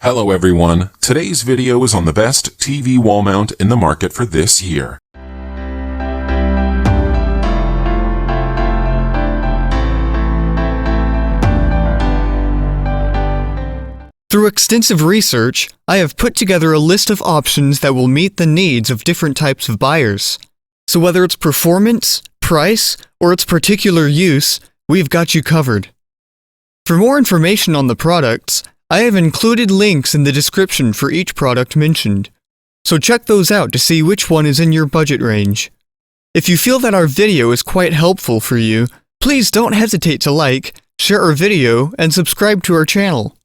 Hello everyone, today's video is on the best TV wall mount in the market for this year. Through extensive research, I have put together a list of options that will meet the needs of different types of buyers. So whether it's performance, price, or its particular use, we've got you covered. For more information on the products, I have included links in the description for each product mentioned. So check those out to see which one is in your budget range. If you feel that our video is quite helpful for you, please don't hesitate to like, share our video, and subscribe to our channel.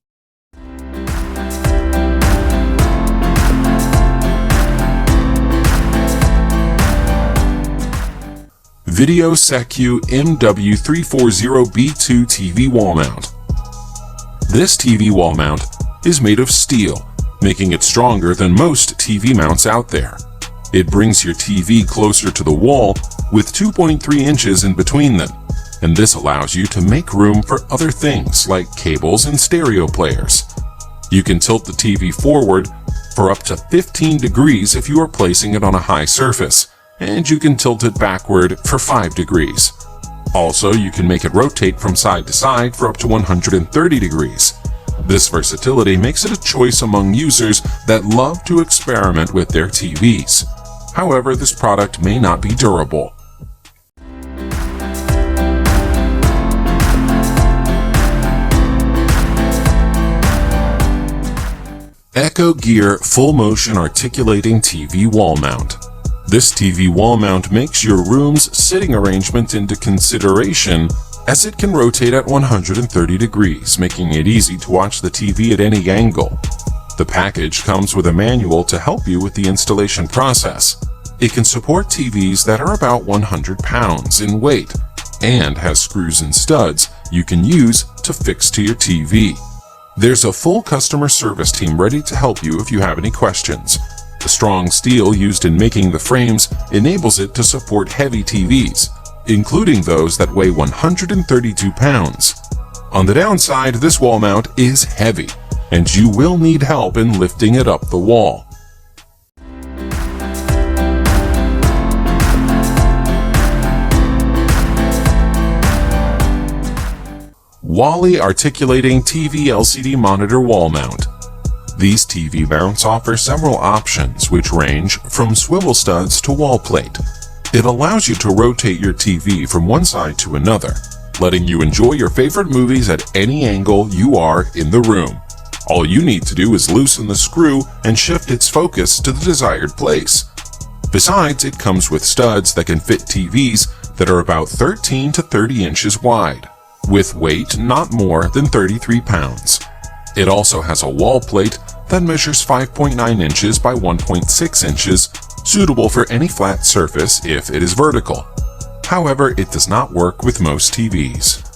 VideoSecu MW340B2 TV wall mount. This TV wall mount is made of steel, making it stronger than most TV mounts out there. It brings your TV closer to the wall with 2.3 inches in between them, and this allows you to make room for other things like cables and stereo players. You can tilt the TV forward for up to 15 degrees if you are placing it on a high surface, and you can tilt it backward for 5 degrees. Also, you can make it rotate from side to side for up to 130 degrees. This versatility makes it a choice among users that love to experiment with their TVs. However, this product may not be durable. ECHOGEAR Full Motion Articulating TV Wall Mount. This TV wall mount makes your room's sitting arrangement into consideration as it can rotate at 130 degrees, making it easy to watch the TV at any angle. The package comes with a manual to help you with the installation process. It can support TVs that are about 100 pounds in weight and has screws and studs you can use to fix to your TV. There's a full customer service team ready to help you if you have any questions. The strong steel used in making the frames enables it to support heavy TVs, including those that weigh 132 pounds. On the downside, this wall mount is heavy, and you will need help in lifting it up the wall. Wally Articulating TV LCD Monitor Wall Mount. These TV mounts offer several options which range from swivel studs to wall plate. It allows you to rotate your TV from one side to another, letting you enjoy your favorite movies at any angle you are in the room. All you need to do is loosen the screw and shift its focus to the desired place. Besides, it comes with studs that can fit TVs that are about 13 to 30 inches wide, with weight not more than 33 pounds. It also has a wall plate that measures 5.9 inches by 1.6 inches, suitable for any flat surface if it is vertical. However, it does not work with most TVs.